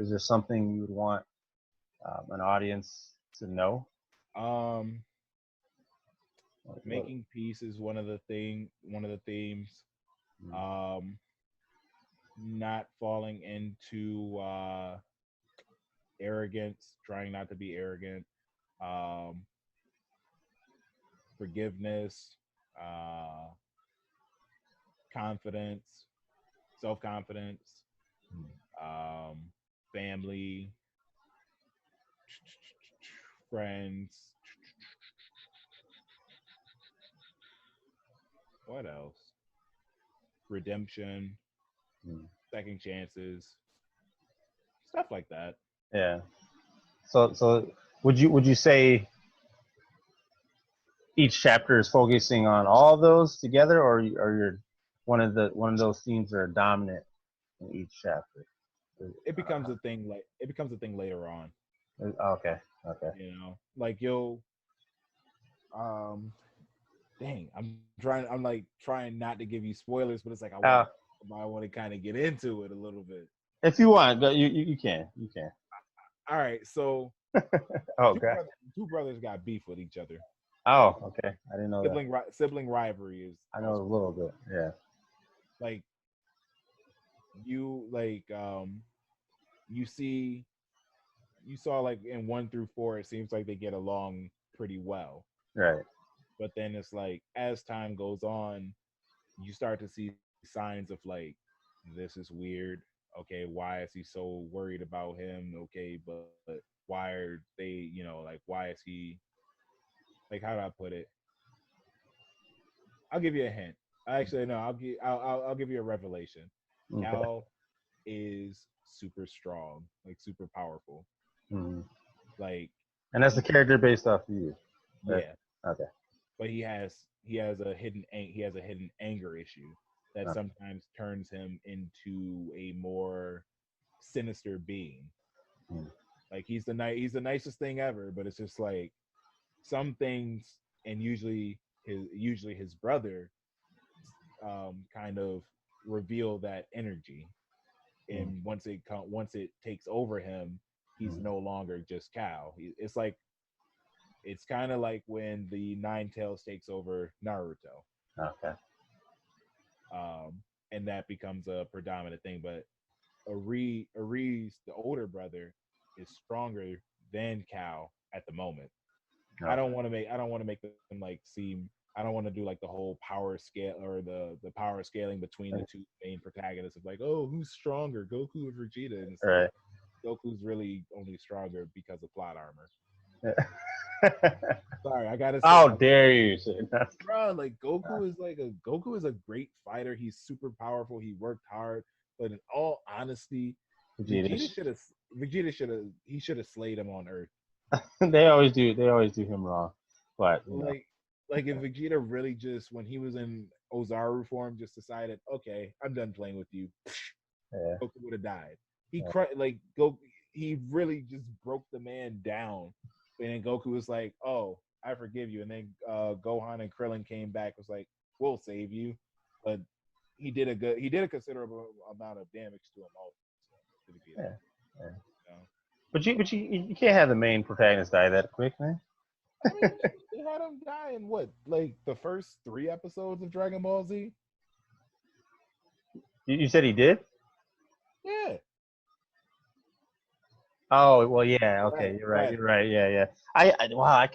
there something you would want an audience to know? Um, What? Making peace is one of the themes. Mm, Um, Not falling into arrogance, trying not to be arrogant. Um, Forgiveness, uh, confidence, self confidence, mm. um, family, friends. What else? Redemption, Mm. second chances, stuff like that. Yeah. So would you say each chapter is focusing on all of those together, or you're one of those themes that are dominant in each chapter? It becomes a thing like it becomes a thing later on. Okay. Okay. Like you'll um dang, I'm like trying not to give you spoilers, but it's like Uh, I want to kind of get into it a little bit. if you want, but you can. You can. All right, so Oh, okay. two brothers got beef with each other. Oh, okay. I didn't know that. Sibling rivalry is I know also a little bit. Yeah. like you like you see you saw like in 1 through 4 it seems like they get along pretty well, Right. but then it's like as time goes on you start to see signs of like this is weird. Okay, why is he so worried about him? Okay, but why are they, like why is he, like, how do I put it? I'll give you a hint. Actually, no, I'll give you a revelation. Okay. Cal is super strong, like super powerful. Hmm. Like And that's the he, character based off of you. Right. yeah, Okay. but he has a hidden anger issue that Okay. sometimes turns him into a more sinister being. Hmm. Like he's the nicest thing ever, but it's just like some things, and usually his brother kind of reveal that energy, Hmm. and once it takes over him, he's Hmm. no longer just Cal. It's like it's kind of like when the Nine Tails takes over Naruto, Okay. and that becomes a predominant thing. But Ari's the older brother is stronger than Cal at the moment. Okay. I don't want to make them like seem. I don't want to do like the whole power scale or the power scaling between the two main protagonists of like, oh, who's stronger, Goku or Vegeta? And it's like Right. Goku's really only stronger because of plot armor. Yeah. Sorry, I gotta say, How dare you say that? bro, like Goku is a great fighter. He's super powerful. He worked hard, but in all honesty, Vegeta Vegeta. should have Vegeta should have slayed him on Earth. They always do. They always do him wrong. But Like if Vegeta really just when he was in Ozaru form just decided, okay, I'm done playing with you, yeah. Goku would have died. Yeah. He really just broke the man down. And then Goku was like, "Oh, I forgive you." And then Gohan and Krillin came back, was like, "We'll save you," but he did a considerable amount of damage to him also to Vegeta. Yeah. Yeah. You know? But you can't have the main protagonist die that quick, man. I mean, they had him die in what, like the first 3 episodes of Dragon Ball Z? You said he did? Yeah, Oh well, yeah. Okay, right, you're right. right. You're right. Yeah, yeah. Wow. I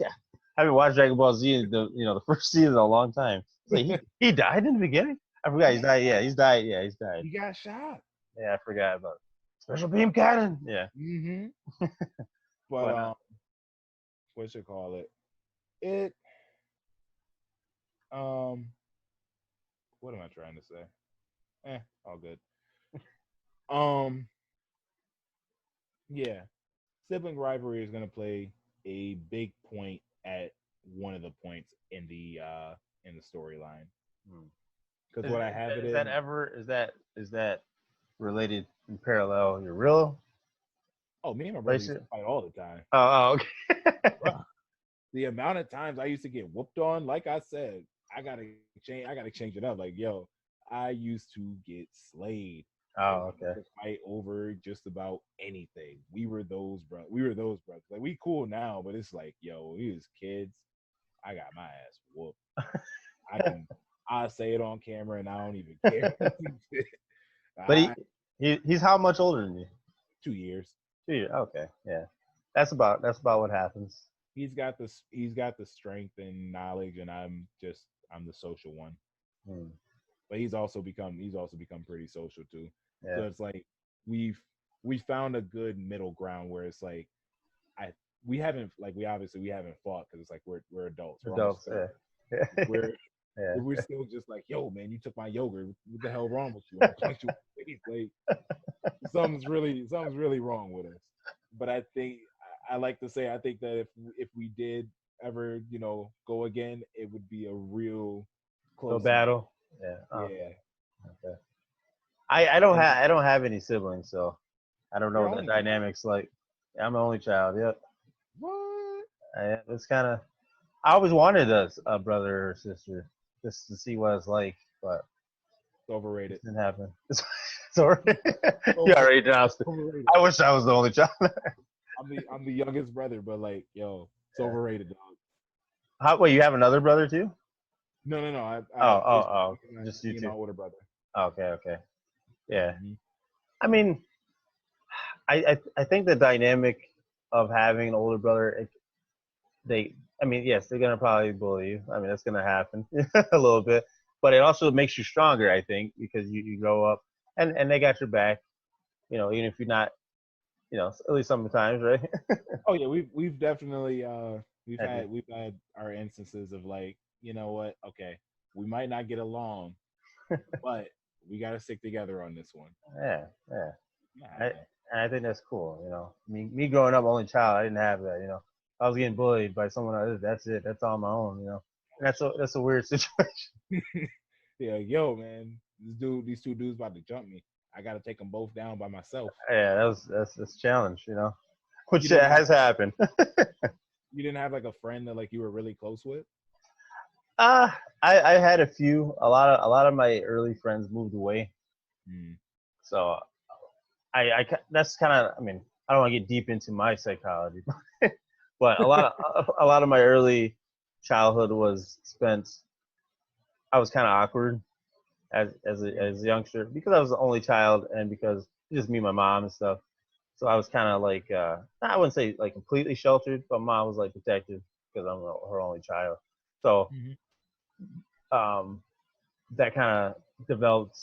haven't watched Dragon Ball Z the first season in a long time. It's like he died in the beginning. I forgot he's Yeah, died. Yeah, he's died. Yeah, he's died. he got shot. Yeah, I forgot about it. Special beam cannon. Yeah, Hmm. But but what you call it? It um, what am I trying to say? All good. Um, yeah, sibling rivalry is gonna play a big point at one of the points in the storyline hmm. because what I have it Is that in. ever is that related in parallel? Your real Oh, me and my brother used to relationship? fight all the time. Oh, okay. Bruh, the amount of times I used to get whooped on, like I said, I gotta change. I gotta change it up. Like, yo, I used to get slayed. Like Oh, we okay. could fight over just about anything. We were those bro. We were those brothers. Like we cool now, but it's like, yo, we was kids. I got my ass whooped. I can. I say it on camera, and I don't even care. But I he's how much older than you? 2 years. 2 years. Okay, yeah. That's about what happens. He's got the strength and knowledge, and I'm the social one. Hmm. But he's also become pretty social too. So Yeah. it's like we've we found a good middle ground where it's like I we haven't like we haven't fought because it's like we're adults. We're almost Adults. 30. Yeah. We're Yeah. we're still just like, yo, man, you took my yogurt. What the hell wrong with you? I'm gonna punch you in the face. Like something's really wrong with us. But I think I like to say I think that if we did ever go again, it would be a real No close encounter. battle. Yeah. Okay. Yeah, Okay. I and don't have any siblings, so I don't know you're what the only child. dynamics like. I'm the only child. Yep. What? It's kind of. I always wanted a brother or sister just to see what it's like, but It's overrated. it didn't happen. Sorry. You Over, already announced it. overrated. I wish I was the only child. I'm the youngest brother, but like, yo, it's Yeah. overrated, dog. Wait, you have another brother too? No. I Oh, it's oh, oh, me just you and my two. older brother. Okay, okay. Yeah. Hmm. I mean, I think the dynamic of having an older brother, they, I mean, yes, they're gonna probably bully you. I mean, that's gonna happen a little bit, but it also makes you stronger. I think because you grow up and they got your back. Even if you're not, at least sometimes, right? Oh yeah, we've definitely I do. we've had our instances of like, you know what? Okay, we might not get along, but we got to stick together on this one. Yeah, yeah. Nah, I, man. and I think that's cool. Me growing up only child, I didn't have that. I was getting bullied by someone else. That's it. That's on my own. And that's a weird situation. Yeah, yo, man, these two dudes about to jump me. I got to take them both down by myself. Yeah, that's a challenge. Which You didn't have has happened. you didn't have like a friend that like you were really close with. Uh I had a few. A lot of my early friends moved away, Mm. so that's kind of. I mean, I don't want to get deep into my psychology, but a lot of my early childhood was spent. I was kind of awkward as a youngster because I was the only child and because just me and my mom and stuff. So I was kind of like I wouldn't say like completely sheltered, but mom was like protective because I'm her only child. So Hmm. um, that kind of developed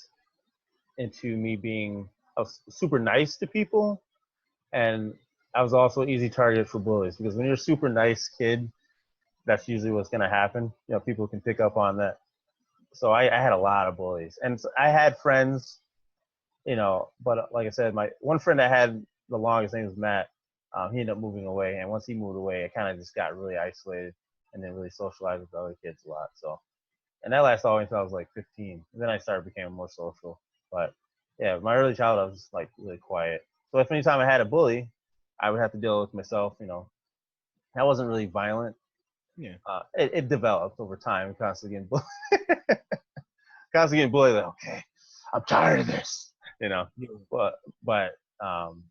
into me being super nice to people, and I was also an easy target for bullies because when you're a super nice kid, that's usually what's going to happen. People can pick up on that. So I had a lot of bullies, and so I had friends, but like I said, my one friend I had the longest name was Matt. He ended up moving away, and once he moved away, I kind of just got really isolated and then really socialized with other kids a lot. So, and that lasted all until I was like 15. And then I started becoming more social. But yeah, my early childhood, I was just like really quiet. So if anytime I had a bully, I would have to deal with myself. I wasn't really violent. Yeah. It developed over time, constantly getting bullied. Constantly getting bullied. Like, okay, I'm tired of this. You know, Yeah. but but um,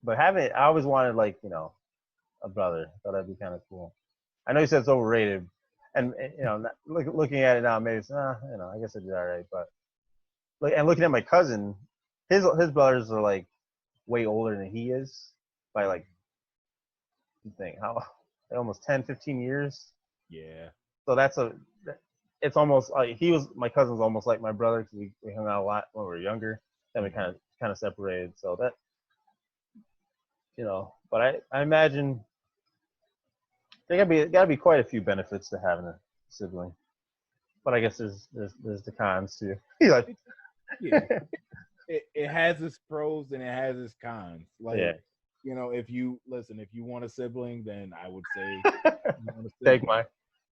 but having, I always wanted like a brother. I thought that'd be kind of cool. I know you said it's overrated, and looking at it now, maybe it's I guess it'd be all right. But looking at my cousin, his brothers are like way older than he is by like, you think how like almost 10, 15 years. Yeah. So it's almost like my cousin's almost like my brother because we hung out a lot when we were younger. Then we Mhm. kind of separated. So that but I imagine there gotta be quite a few benefits to having a sibling. But I guess there's the cons too. He's like, Yeah. It has its pros and it has its cons. yeah, Like, if you want a sibling, then I would say you want a take sibling. my,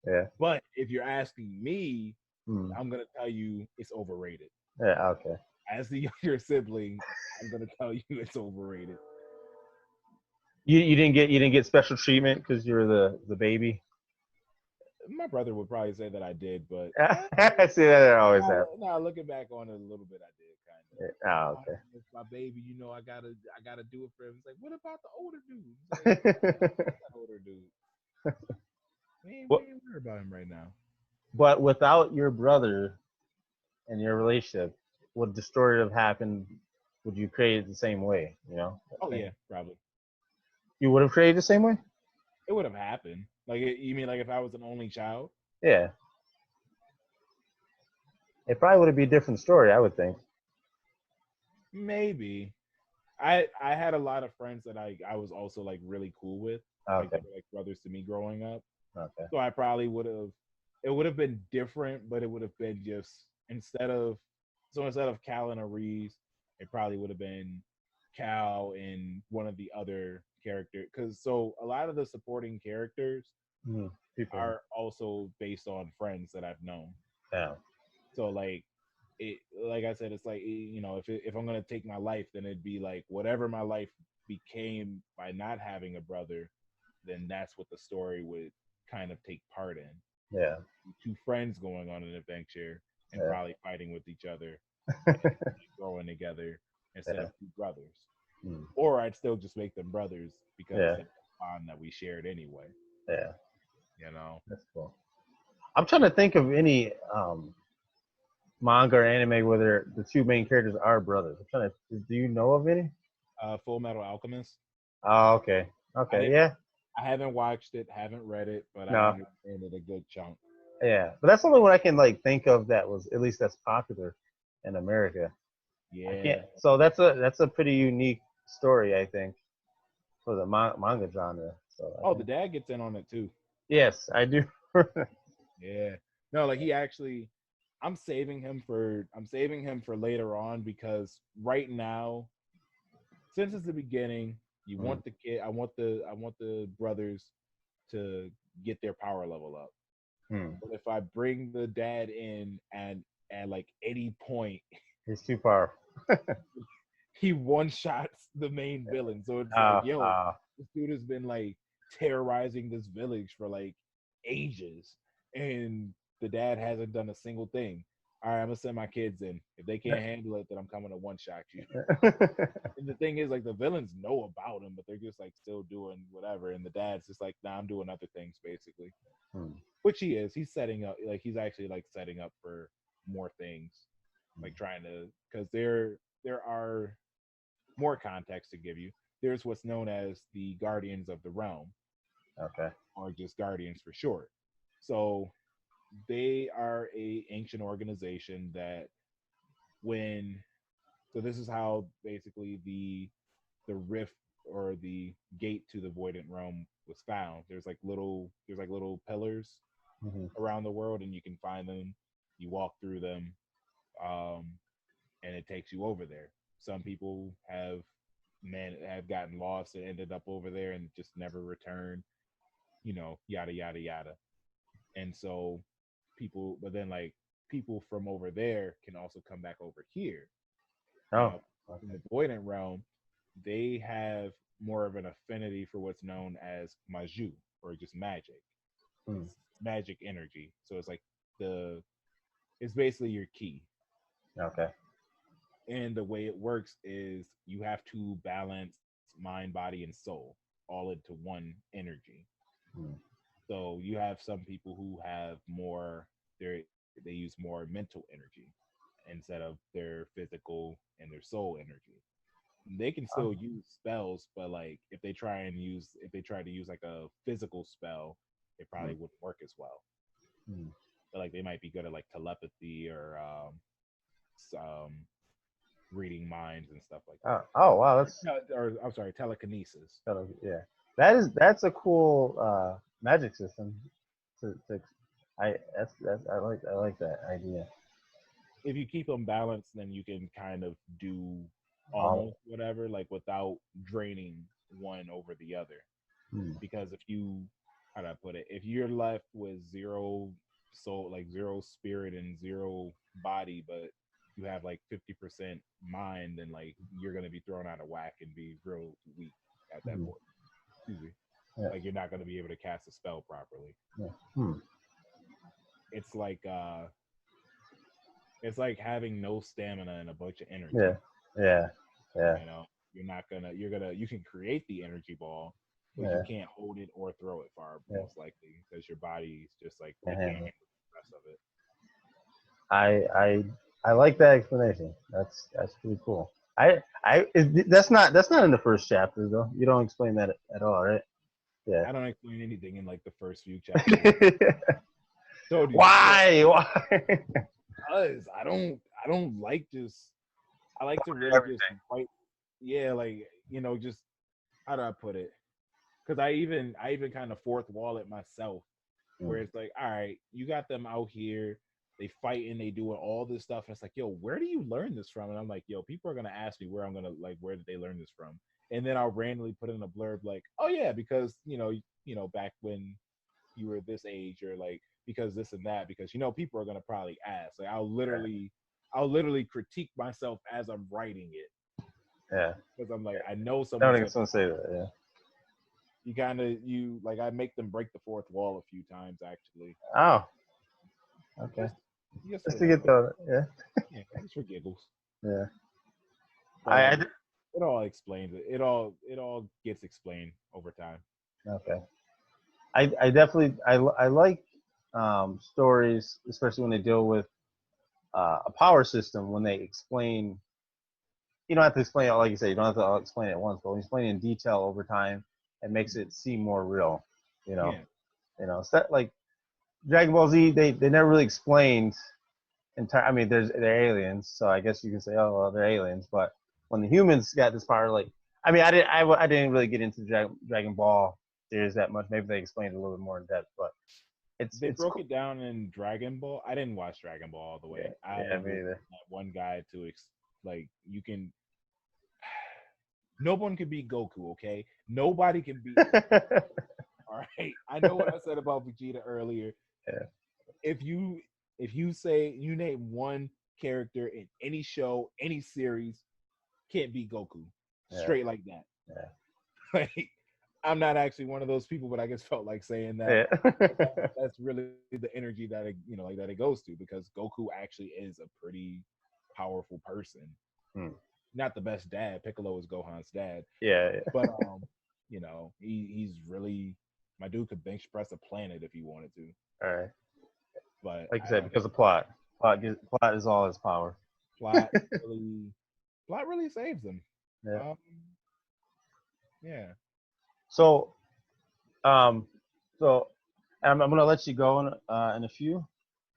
yeah, But if you're asking me, hmm, I'm gonna tell you it's overrated. yeah, okay. As the younger sibling, I'm gonna tell you it's overrated. You didn't get special treatment because you were the baby. My brother would probably say that I did, but I see that it always happens. now looking back on it a little bit, I did kind of. Oh, Oh, okay. it's my baby, I gotta do it for him. It's like, what about the older dude? It's like, that older dude. What, We ain't worried about him right now. but without your brother and your relationship, would the story have happened? Would you create it the same way? You know? Oh yeah, probably. You would have created the same way? It would have happened. Like, you mean like if I was an only child? Yeah. It probably would have been a different story, I would think. Maybe. I had a lot of friends that I was also like really cool with. Like Okay. they were like brothers to me growing up. Okay. So I probably would have. It would have been different, but it would have been just instead of Cal and Aries, it probably would have been Cal and one of the other characters. Because so a lot of the supporting characters Mm, people. are also based on friends that I've known. Yeah. So like like I said, it's like if I'm gonna take my life, then it'd be like whatever my life became by not having a brother, then that's what the story would kind of take part in. Yeah. Two friends going on an adventure and Yeah. probably fighting with each other, growing together instead Yeah. of two brothers. Mm, Or I'd still just make them brothers because yeah. that's the bond that we shared anyway. Yeah. You know, That's cool. I'm trying to think of any manga or anime where the two main characters are brothers. I'm trying to. Do you know of any? Full Metal Alchemist. Oh, okay. I Okay. didn't. Yeah. I haven't watched it, haven't read it, but I No. understand it a good chunk. Yeah. But that's the only one I can like think of that was at least that's popular in America. I can't. Yeah. So that's a pretty unique story, I think, for the manga genre. So I Oh, the think dad gets in on it too. yes, I do. Yeah. No, like he actually I'm saving him for later on because right now, since it's the beginning, you Mm, want the kid I want the brothers to get their power level up. mm. But if I bring the dad in and at like any point He's too powerful. he one shots the main villain. So it's like, Uh, yo, uh, this dude has been like terrorizing this village for like ages, and the dad hasn't done a single thing. All right, I'm gonna send my kids in. If they can't handle it, then I'm coming to one shot you. And the thing is, like, the villains know about him, but they're just like still doing whatever. And the dad's just like, nah, I'm doing other things basically, Hmm, which he is. He's setting up, like, he's actually like setting up for more things, hmm. like trying to, because there are more context to give you. There's what's known as the Guardians of the Realm, Okay. or just Guardians for short. So they are a ancient organization that when so this is how basically the rift or the gate to the voidant realm was found. There's like little pillars Hmm. around the world, and you can find them. You walk through them, um, and it takes you over there. Some people have gotten lost and ended up over there and just never returned. Yada yada yada. And so but then like people from over there can also come back over here. Oh, Now, in okay. the Voidant realm, they have more of an affinity for what's known as Maju, or just magic. Hmm. It's magic energy. So the it's basically your key. Okay. And the way it works is you have to balance mind, body, and soul all into one energy. Hmm. So you have some people who have they use more mental energy instead of their physical and their soul energy. They can Oh, still use spells, but like if they try to use like a physical spell, it hmm. probably wouldn't work as well. Hmm. But like they might be good at like telepathy or reading minds and stuff like Oh, that. oh, wow. Or I'm sorry, telekinesis. Yeah. That's a cool magic system. To I like that idea. If you keep them balanced, then you can kind of do All. almost whatever, like without draining one over the other. Hmm. Because if you, how do I put it? If you're left with zero soul, like zero spirit and zero body, but you have like 50% mind, then like you're gonna be thrown out of whack and be real weak at that Hmm. point. Excuse me. Yeah. Like you're not gonna be able to cast a spell properly. Yeah. Hmm. it's like having no stamina and a bunch of Yeah. energy. Yeah. Yeah. You know, you can create the energy ball, but you Yeah. can't hold it or throw it far, Yeah. most likely, because your body's just like Can't it can't handle it. handle the rest of it. I I I like that explanation. That's pretty cool. That's not in the first chapter though. You don't explain that at all, right? Yeah. I don't explain anything in like the first few chapters. Told you, Why? Why? because I don't like just I like to really just Everything. write. Yeah, like just how do I put it? Because I even kind of fourth wall it myself, where Mm. it's like, all right, you got them out here, they fighting, they doing all this stuff, and it's like, yo, where do you learn this from? And I'm like, yo, people are gonna ask me where did they learn this from? And then I'll randomly put in a blurb like, oh yeah, because back when you were this age, or like because this and that, because people are gonna probably ask. Like I'll literally critique myself as I'm writing it, Yeah. because I'm like, I know I don't someone's even gonna. want to say that. Yeah. You kind of you like I make them break the fourth wall a few times actually, Oh. Okay. just just Just for to that, get the yeah. yeah, just for giggles. Yeah. But I it all explains it. It all gets explained over time. okay. I definitely I like stories, especially when they deal with a power system. When they explain, you don't have to explain it like you say. You don't have to explain it at once, but when you explain it in detail over time, it makes it seem more real. You know. Yeah, It's that like Dragon Ball Z. They never really explained I mean, they're aliens, so I guess you can say, oh, well, they're aliens. But when the humans got this power, like, I mean, I didn't really get into the Dragon Ball series that much. Maybe they explained it a little bit more in depth, but they it's broke cool. it down in Dragon Ball. I didn't watch Dragon Ball all the Yeah, way. I yeah, me listened either. to that one guy to like you can. No one can beat Goku. Okay, nobody can beat him. All right. I know what I said about Vegeta earlier. Yeah, If you say you name one character in any show, any series, can't beat Goku. yeah, Straight like that. yeah, Like I'm not actually one of those people, but I just felt like saying that. yeah. But that's really the energy that like that it goes to, because Goku actually is a pretty powerful person. Hmm. Not the best dad. Piccolo is Gohan's dad, Yeah, but he's really my dude could bench press a planet if he wanted to. all right. But Like you I said, don't because think of plot. Plot is all his power. plot really saves him. Yeah. Um, yeah. So, um, so I'm gonna let you go in a few.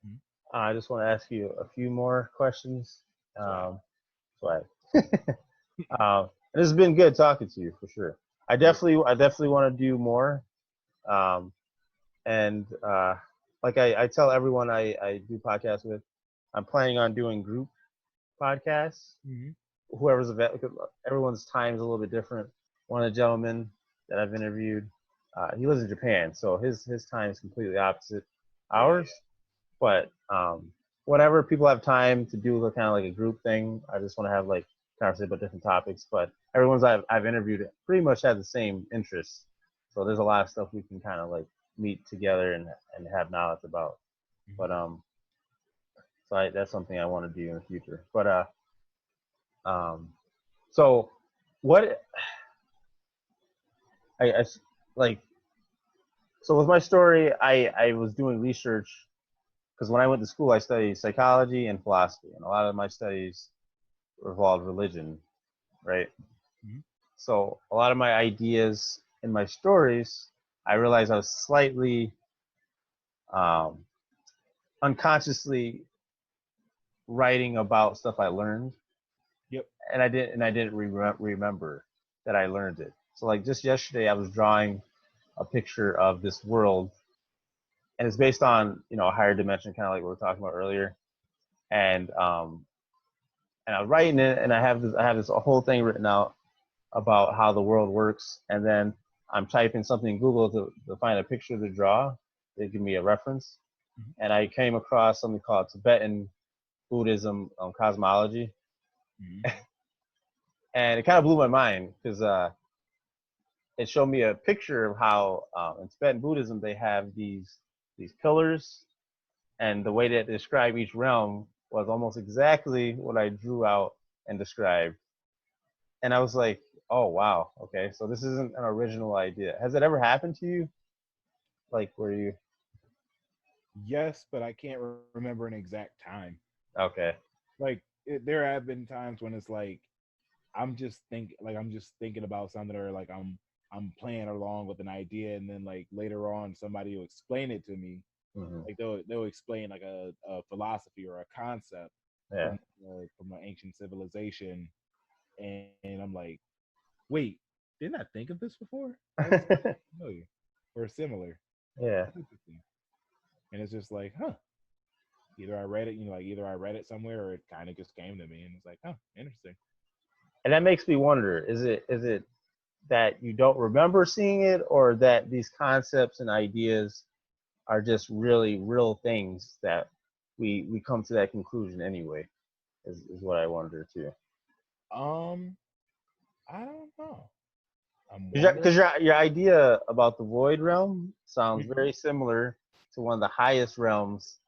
Mhm. I just want to ask you a few more questions. Swag. Swag. This has been good talking to you for sure. Yep. I definitely want to do more. Um, and like I tell everyone I do podcasts with, I'm planning on doing group podcasts. Hmm. Whoever's available, everyone's time is a little bit different. One of the gentlemen that I've interviewed, he lives in Japan, so his time is completely opposite Yeah. ours. But whenever people have time to do kind of like a group thing, I just want to have like conversation about different topics. But everyone's I've interviewed pretty much has the same interests, so there's a lot of stuff we can kind of like meet together and have knowledge about. Hmm. But so that's something I want to do in the future. But um, so what I like so with my story, I was doing research because when I went to school, I studied psychology and philosophy, and a lot of my studies revolved religion, right? Hmm. So a lot of my ideas in my stories, I realized I was slightly um, unconsciously writing about stuff I learned, Yep. and I didn't remember that I learned it. So like just yesterday, I was drawing a picture of this world, and it's based on a higher dimension, kind of like what we were talking about earlier, and I was writing it, and I have this whole thing written out about how the world works, and then I'm typing something in Google to find a picture to draw. They give me a reference, Hmm. and I came across something called Tibetan Buddhism cosmology, Hmm. and it kind of blew my mind because it showed me a picture of how in Tibetan Buddhism they have these pillars, and the way that they describe each realm was almost exactly what I drew out and described. And I was like, oh wow, okay, so this isn't an original idea. Has it ever happened to you? Like where you Yes, but I can't remember an exact time. okay. Like there have been times when it's like I'm just thinking about something, or like I'm playing along with an idea, and then like later on somebody will explain it to me. Hmm. Like they'll explain like a philosophy or a concept Yeah. from an ancient civilization, and I'm like, wait, didn't I think of this before? Why is this familiar or similar? Yeah. That's interesting. And it's just like, huh. Either I read it, like either I read it somewhere, or it kind of just came to me, and it's like, huh, interesting. And that makes me wonder, is it that you don't remember seeing it, or that these concepts and ideas are just really real things that we come to that conclusion anyway, is what I wonder too. Um, I don't know. I'm Because wondering. your idea about the void realm sounds Mhm. very similar to one of the highest realms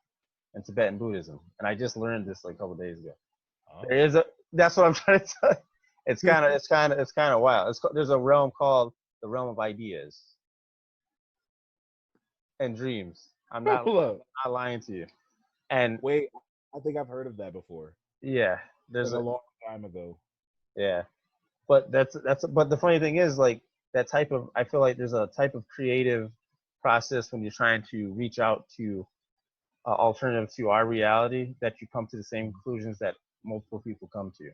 in Tibetan Buddhism, and I just learned this like a couple days ago. There Oh, is a That's what I'm trying to tell you. It's kind of wild. There's a realm called the realm of ideas and dreams. I'm not hold up. not lying to you. And Wait, I think I've heard of that before, yeah, like there's a a long time ago. yeah, but but the funny thing is like that type of I feel like there's a type of creative process when you're trying to reach out to alternative to our reality that you come to the same conclusions that multiple people come to.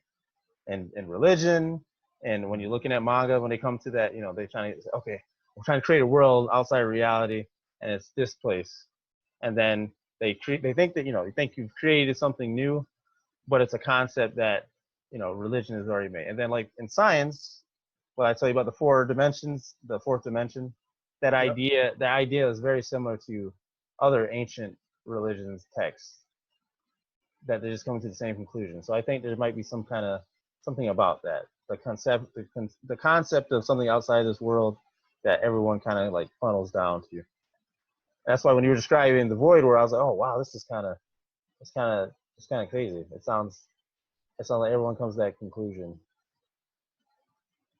And in religion, and when you're looking at manga, when they come to that, they're trying to say, okay, we're trying to create a world outside of reality, and it's this place. And then they think that they think you've created something new, but it's a concept that religion has already made. And then like in science, what I tell you about the four dimensions, the fourth dimension, Yep. that idea is very similar to other ancient religions texts, that they're just coming to the same conclusion. So I think there might be something about that. The concept of something outside this world that everyone kind of like funnels down to. That's why when you were describing the void world, I was like, oh wow, this is kind of crazy. It sounds like everyone comes to that conclusion.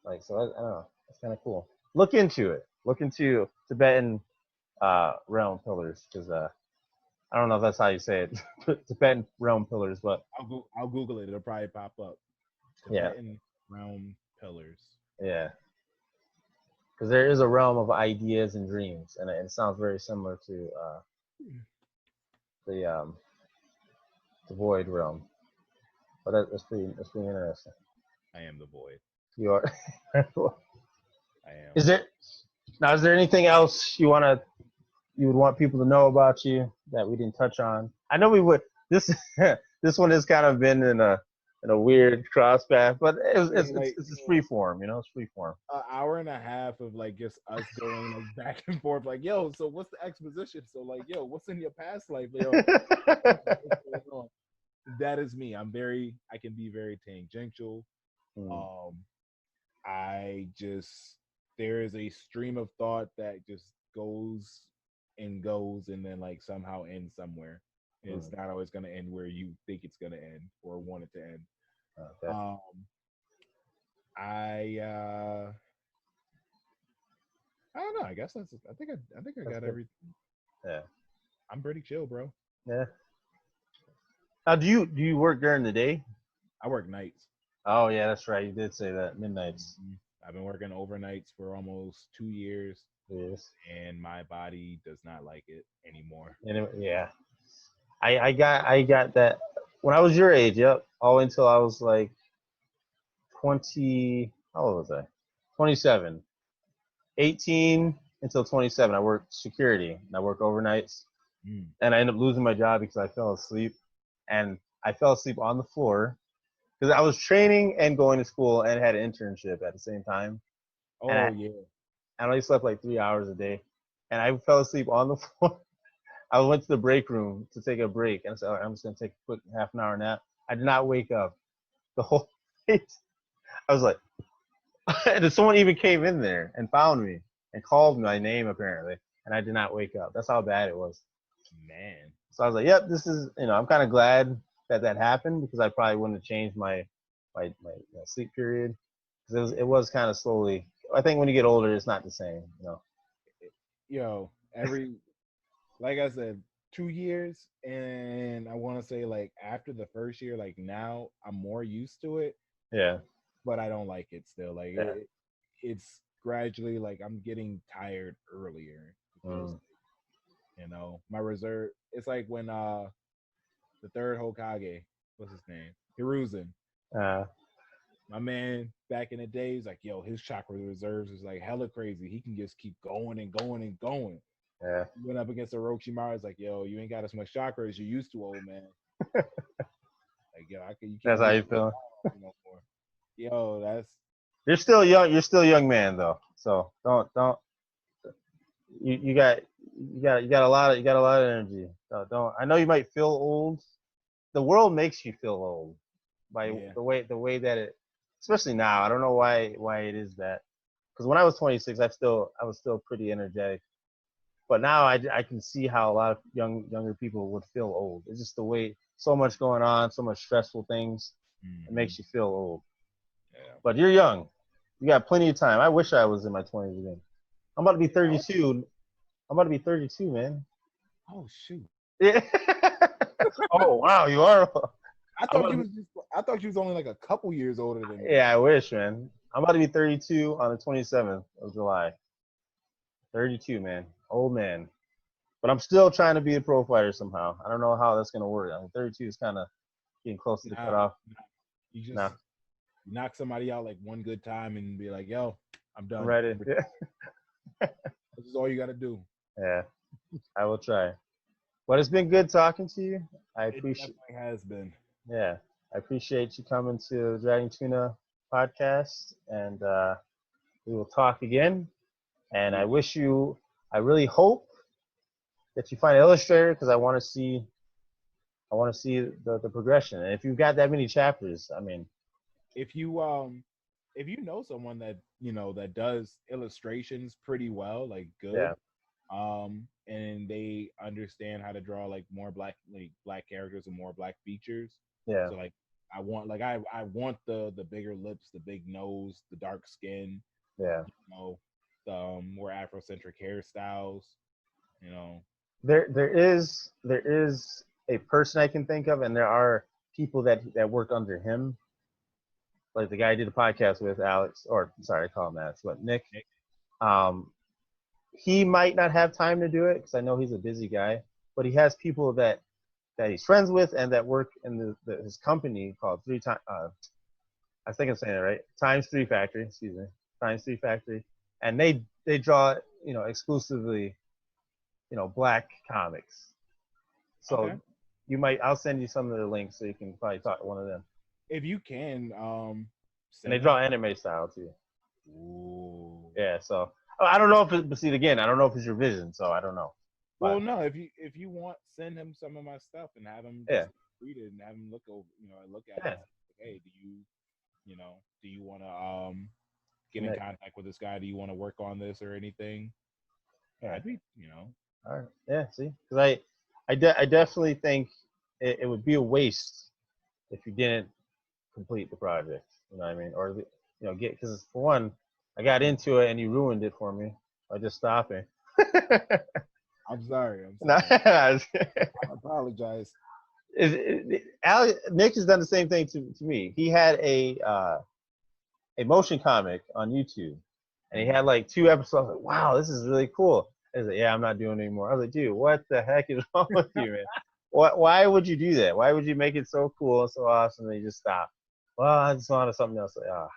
Like so, I don't know. It's kind of cool. Look into it. Look into Tibetan realm pillars, because I don't know if that's how you say it, Tibetan realm pillars, but I'll Google it. It'll probably pop up. yeah, Tibetan realm pillars. yeah. Because there is a realm of ideas and dreams, and it sounds very similar to the the void realm. But that's pretty interesting. I am the void. You are. I am. Is there now? Is there anything else you would want people to know about you that we didn't touch on? I know we would. This this one has kind of been in a weird cross path, but Yeah, like it's just free form. It's free form. an hour and a half of like just us going like back and forth, like, yo, so what's the exposition? So like, yo, what's in your past life? Yo, what's going on? That is me. I can be very tangential. Hmm. Um, I just there is a stream of thought that just goes and then like somehow ends somewhere. It's Hmm. not always gonna end where you think it's gonna end or want it to end. Okay. Um, I I don't know. I guess that's. I think I That's got good. everything. Yeah. I'm pretty chill, bro. Yeah. Now, do you work during the day? I work nights. Oh yeah, that's right. You did say that midnights. Mhm. I've been working overnights for almost 2 years, Yes. and my body does not like it anymore. Anyway, yeah. I got that when I was your age. Yep. All until I was like 20. How old was I? 27. 18 until 27. I worked security and I worked overnights, Mm. and I ended up losing my job because I fell asleep, and I fell asleep on the floor because I was training and going to school and had an internship at the same time, and Oh yeah. I only slept like 3 hours a day, and I fell asleep on the floor. I went to the break room to take a break, and I said, "All right, I'm just gonna take a quick half an hour nap." I did not wake up the whole night. I was like, and someone even came in there and found me and called my name apparently, and I did not wake up. That's how bad it was. Man. So I was like, yep, this is, I'm kind of glad that that happened because I probably wouldn't have changed my sleep period because it was kind of slowly. I think when you get older, it's not the same. Yo, like I said, 2 years, and I want to say like after the first year, like now I'm more used to it, Yeah, but I don't like it still. Like yeah. it's gradually like I'm getting tired earlier. It feels Mm. my reserve. It's like when the third Hokage, what's his name, Hiruzen, Uh, my man back in the days, like yo, his chakra reserves is like hella crazy. He can just keep going and going and going. yeah. Went up against Orochimaru. It's like, yo, you ain't got as much chakra as you used to, old man. Like, yo, you That's can't how get you feel. no more. Yo, that's You're still young. You're still a young man though. So don't you got a lot of energy. So don't. I know you might feel old. The world makes you feel old by yeah, the way that it, especially now. I don't know why it is that. Because when I was 26, I was still pretty energetic. But now I can see how a lot of younger people would feel old. It's just the way so much going on, so much stressful things. It hmm, makes you feel old. yeah. But you're young. You got plenty of time. I wish I was in my 20s again. I'm about to be Oh, 32. I'm about to be 32, man. oh shoot! Yeah. Oh wow, you are. I I'm thought about to you be, was I thought you was only like a couple years older than me. yeah, I wish, man. I'm about to be 32 on the 27th of July. 32, man. Old man. But I'm still trying to be a pro fighter somehow. I don't know how that's gonna work. I mean, 32 is kind of getting close to the Nah, cutoff. nah, you Nah, just knock somebody out like one good time and be like, yo, I'm I'm done. ready. Yeah, This is all you got to do. yeah, I will try. But it's been good talking to you. I It appreciate. definitely has been. Yeah, I appreciate you coming to the Dragon Tuna podcast, and we will talk again. And We I really hope that you find an illustrator because I want to see the progression. And if you've got that many chapters, I mean, if you know someone that that does illustrations pretty well, like yeah, good, and they understand how to draw like more black characters and more black features. yeah, So like I want the bigger lips, the big nose, the dark skin, yeah. you know, the more Afrocentric hairstyles, you know. There is a person I can think of, and there are people that work under him, like the guy I did a podcast with, Alex, or sorry, I call him Alex, but Nick. Um, he might not have time to do it because I know he's a busy guy, but he has people that he's friends with and that work in his company called Three Times. I think I'm saying it right. Times Three Factory. Excuse me. Times Three Factory, and they draw exclusively black comics. So Okay. I'll send you some of the links so you can probably talk to one of them. If you can And they send draw them. anime style too. Ooh. Yeah. So I don't know but see again, I don't know if it's your vision, so I don't know. Well, But no, if you want, send him some of my stuff and have him yeah, just read it and have him look over, look at it yeah, and say, hey, do you want to get in connect. contact with this guy? Do you want to work on this or anything? Yeah. I'd be. All right. Yeah. See, because I definitely think it would be a waste if you didn't complete the project. You know what I mean? Or get because for one, I got into it and you ruined it for me by just stopping. I'm sorry. I'm Nah, sorry. I apologize. Nick has done the same thing to me. He had a motion comic on YouTube, and he Mhm. had like 2 episodes. Like, wow, this is really cool. He's like, yeah, I'm not doing it anymore. I was like, dude, what the heck is wrong with you, man? Why would you do that? Why would you make it so cool and so awesome and you just stop? Well, I just wanted something else. Like,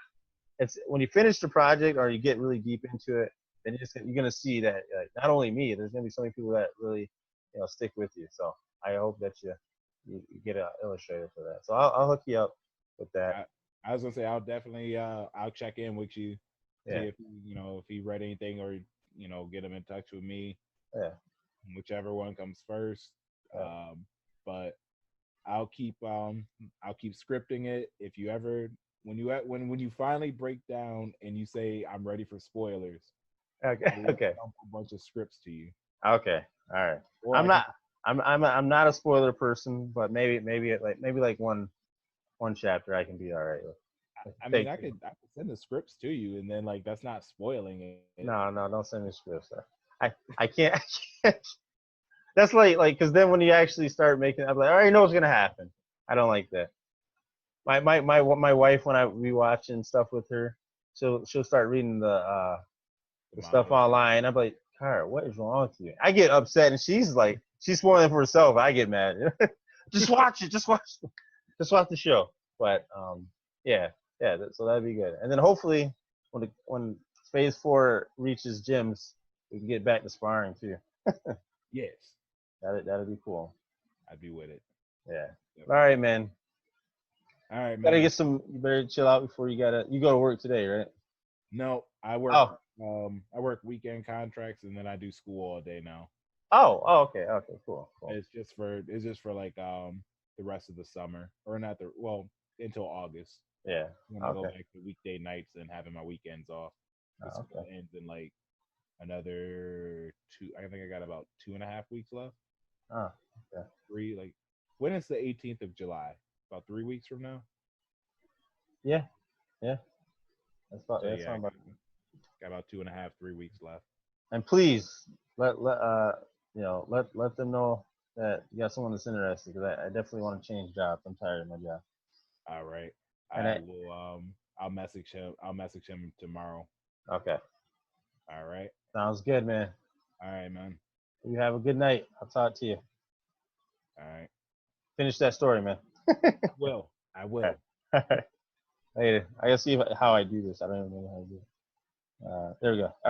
it's when you finish the project or you get really deep into it, then you're gonna see that not only me, there's gonna be so many people that really stick with you. So I hope that you get an illustrator for that. So I'll hook you up with that. I, I was gonna say I'll definitely I'll check in with you, see Yeah, if if he read anything or get him in touch with me, yeah, whichever one comes first. yeah. But I'll keep scripting it. If you ever when you finally break down and you say I'm ready for spoilers, Okay, I will okay, dump a bunch of scripts to you, okay. All right. or I'm I can not. I'm not a spoiler person, but maybe like one chapter I can be all right with. I mean, Take two. I could send the scripts to you, and then like that's not spoiling it. No, don't send me scripts. Sir. I can't. I can't. That's like because then when you actually start making, I'm like, I already know what's gonna happen. I don't like that. My wife when we watching stuff with her, she'll start reading the stuff Manga. online. I'm like, Cara, what is wrong with you? I get upset, and she's like, she's spoiling it for herself. I get mad. Just watch it. Just watch the show. But yeah, so that'd be good. And then hopefully, when Phase 4 reaches gyms, we can get back to sparring too. Yes, That'd be cool. I'd be with it. Yeah. All Definitely. right, man. All right, Gotta man. get some. You better chill out before you go to work today, right? No, I work. Oh, I work weekend contracts, and then I do school all day now. okay, cool. It's just for like the rest of the summer, or not the well until August. Yeah. When I go Okay. back to weekday nights and having my weekends off. The school Okay. ends in like another two. I think I got about 2.5 weeks left. Oh, okay. Three like when is the 18th of July? About 3 weeks from now. Yeah. Yeah. So That's yeah, fine. About. got about 2.5, 3 weeks left. And please let them know that you got someone that's interested because I definitely want to change jobs. I'm tired of my job. All right. And I will I'll message him. I'll message him tomorrow. okay, All right. sounds good, man. All right, man. You have a good night. I'll talk to you. All right. Finish that story, man. I will. I will. Later. I gotta see how I do this. I don't even know how to do it. There we go. All right.